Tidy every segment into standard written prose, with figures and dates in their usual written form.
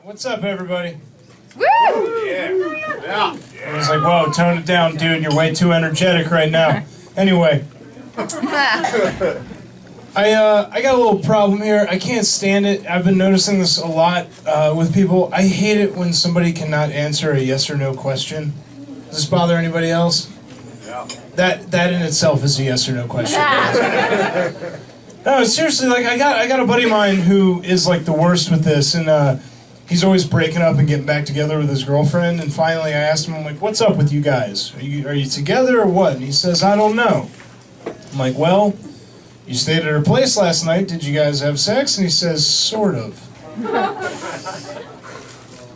What's up, everybody? Woo! Yeah. I was like, whoa, tone it down, dude. You're way too energetic right now. Anyway. I got a little problem here. I can't stand it. I've been noticing this a lot with people. I hate it when somebody cannot answer a yes or no question. Does this bother anybody else? Yeah. That in itself is a yes or no question. No, seriously, like I got a buddy of mine who is like the worst with this, and he's always breaking up and getting back together with his girlfriend. And finally, I asked him, I'm like, "What's up with you guys? Are you together or what?" And he says, "I don't know." I'm like, "Well, you stayed at her place last night. Did you guys have sex?" And he says, "Sort of."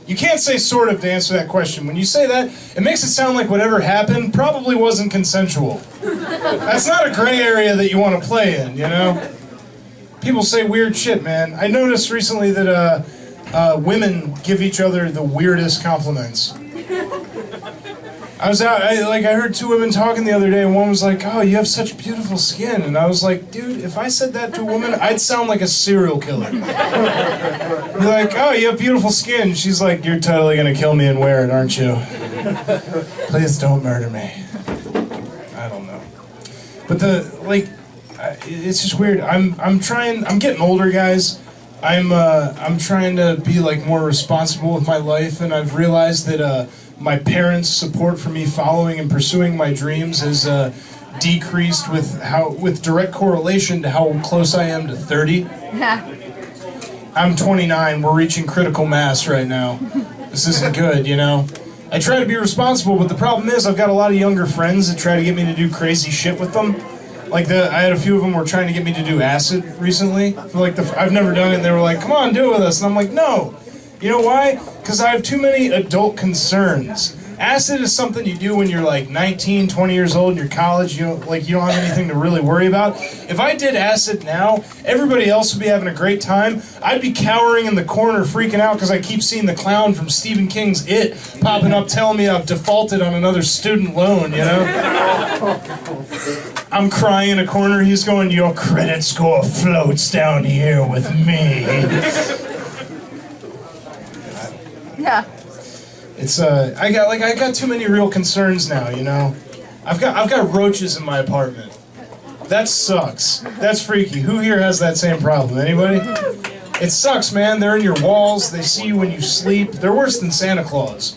You can't say "sort of" to answer that question. When you say that, it makes it sound like whatever happened probably wasn't consensual. That's not a gray area that you want to play in, you know? People say weird shit, man. I noticed recently that women give each other the weirdest compliments. I was out, I heard two women talking the other day, and one was like, "Oh, you have such beautiful skin." And I was like, dude, if I said that to a woman, I'd sound like a serial killer. You're like, "Oh, you have beautiful skin." She's like, "You're totally gonna kill me and wear it, aren't you? Please don't murder me." I don't know. But it's just weird. I'm getting older, guys. I'm trying to be like more responsible with my life, and I've realized that my parents' support for me following and pursuing my dreams has decreased with direct correlation to how close I am to 30. I'm 29. We're reaching critical mass right now. This isn't good, you know. I try to be responsible, but the problem is I've got a lot of younger friends that try to get me to do crazy shit with them. Like I had a few of them were trying to get me to do acid recently. For like I've never done it, and they were like, "Come on, do it with us." And I'm like, "No." You know why? Because I have too many adult concerns. Acid is something you do when you're like 19, 20 years old in your college. You don't have anything to really worry about. If I did acid now, everybody else would be having a great time. I'd be cowering in the corner freaking out because I keep seeing the clown from Stephen King's It popping up telling me I've defaulted on another student loan, you know? I'm crying in a corner. He's going, "Your credit score floats down here with me." Yeah. It's I got too many real concerns now, you know. I've got roaches in my apartment. That sucks. That's freaky. Who here has that same problem? Anybody? It sucks, man. They're in your walls. They see you when you sleep. They're worse than Santa Claus.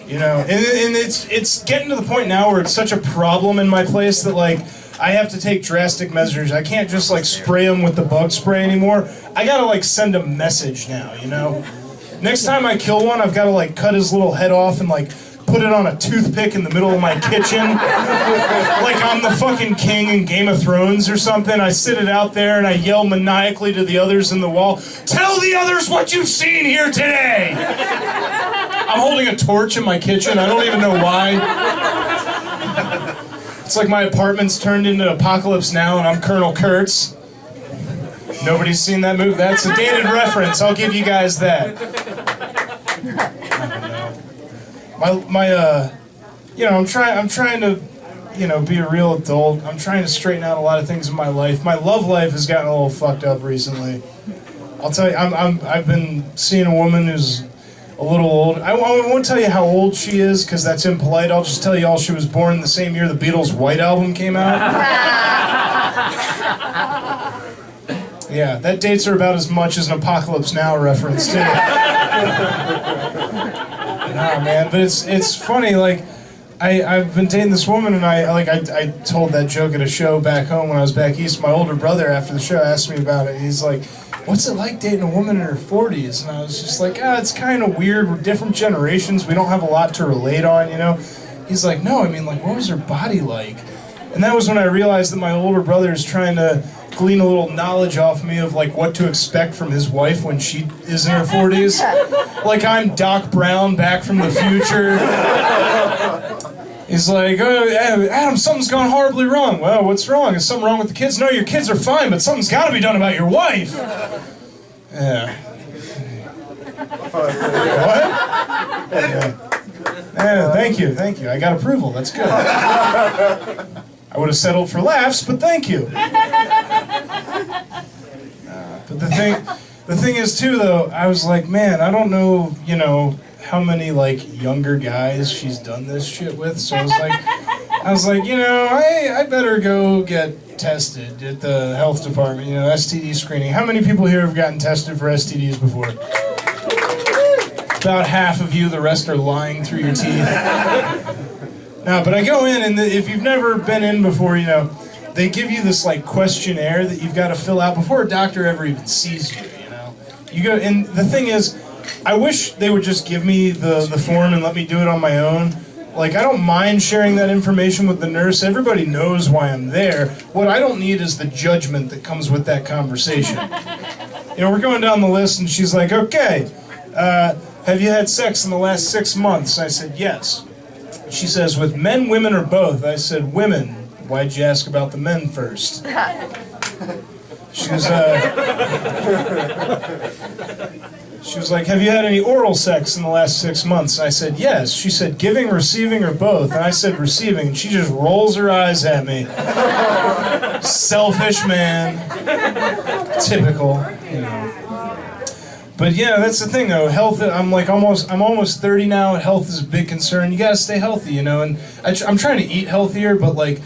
You know, and it's getting to the point now where it's such a problem in my place that like I have to take drastic measures. I can't just like spray them with the bug spray anymore. I gotta like send a message now, you know. Next time I kill one, I've got to like cut his little head off and like put it on a toothpick in the middle of my kitchen. Like I'm the fucking king in Game of Thrones or something. I sit it out there and I yell maniacally to the others in the wall, "Tell the others what you've seen here today!" I'm holding a torch in my kitchen. I don't even know why. It's like my apartment's turned into Apocalypse Now and I'm Colonel Kurtz. Nobody's seen that movie? That's a dated reference. I'll give you guys that. I'm trying to, be a real adult. I'm trying to straighten out a lot of things in my life. My love life has gotten a little fucked up recently. I'll tell you, I've been seeing a woman who's a little old. I won't tell you how old she is because that's impolite. I'll just tell you all she was born the same year the Beatles' White Album came out. Yeah, that dates her about as much as an Apocalypse Now reference, too. Nah, man, but it's funny, like, I've been dating this woman, and I told that joke at a show back home when I was back east. My older brother, after the show, asked me about it. He's like, "What's it like dating a woman in her 40s? And I was just like, it's kind of weird. We're different generations. We don't have a lot to relate on, you know? He's like, "No, I mean, like, what was her body like?" And that was when I realized that my older brother is trying to glean a little knowledge off me of like what to expect from his wife when she is in her 40s. Like I'm Doc Brown back from the future. He's like, "Oh, Adam, something's gone horribly wrong." "Well, what's wrong? Is something wrong with the kids?" "No, your kids are fine, but something's got to be done about your wife." Yeah. What? Yeah. Thank you. I got approval. That's good. I would have settled for laughs, but thank you. But the The thing is, too, though, I was like, man, I don't know, you know, how many, like, younger guys she's done this shit with. So I was like, you know, I better go get tested at the health department, you know, STD screening. How many people here have gotten tested for STDs before? About half of you, the rest are lying through your teeth. No, but I go in, and if you've never been in before, you know, they give you this, like, questionnaire that you've got to fill out before a doctor ever even sees you, you know? You go, and the thing is, I wish they would just give me the form and let me do it on my own. Like, I don't mind sharing that information with the nurse. Everybody knows why I'm there. What I don't need is the judgment that comes with that conversation. You know, we're going down the list, and she's like, okay, have you had sex in the last 6 months? I said, yes. She says, with men, women, or both? I said, women. Why'd you ask about the men first? She was like, have you had any oral sex in the last 6 months? And I said, yes. She said, giving, receiving, or both? And I said, receiving. And she just rolls her eyes at me. Selfish man. Typical, you know. But yeah, that's the thing though. Health. I'm almost 30 now. Health is a big concern. You gotta stay healthy, you know. And I'm trying to eat healthier, but like,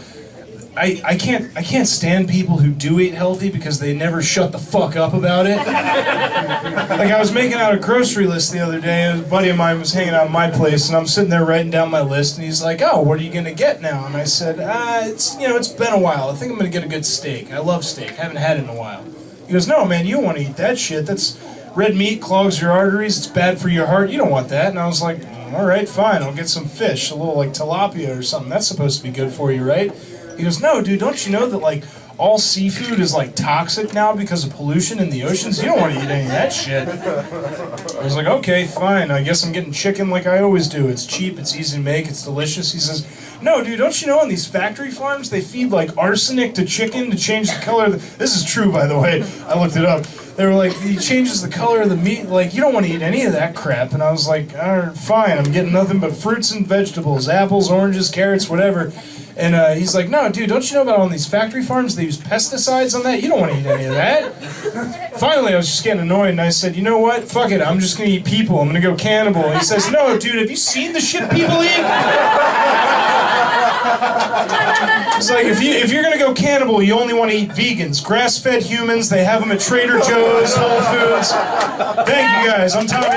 I can't stand people who do eat healthy because they never shut the fuck up about it. Like, I was making out a grocery list the other day, and a buddy of mine was hanging out at my place, and I'm sitting there writing down my list, and he's like, oh, what are you gonna get now? And I said, it's been a while. I think I'm gonna get a good steak. I love steak. I haven't had it in a while. He goes, no, man, you don't want to eat that shit. That's red meat clogs your arteries. It's bad for your heart. You don't want that. And I was like, all right, fine. I'll get some fish, a little like tilapia or something. That's supposed to be good for you, right? He goes, no, dude, don't you know that, like, all seafood is, like, toxic now because of pollution in the oceans? You don't want to eat any of that shit. I was like, okay, fine. I guess I'm getting chicken like I always do. It's cheap, it's easy to make, it's delicious. He says, no, dude, don't you know on these factory farms they feed, like, arsenic to chicken to change the color of the... This is true, by the way. I looked it up. They were like, he changes the color of the meat. Like, you don't want to eat any of that crap. And I was like, all right, fine. I'm getting nothing but fruits and vegetables, apples, oranges, carrots, whatever. And he's like, no, dude, don't you know about on these factory farms, they use pesticides on that? You don't want to eat any of that. Finally, I was just getting annoyed, and I said, you know what? Fuck it, I'm just going to eat people. I'm going to go cannibal. And he says, no, dude, have you seen the shit people eat? It's like, if you're going to go cannibal, you only want to eat vegans. Grass-fed humans, they have them at Trader Joe's, Whole Foods. Thank you, guys. I'm Tommy.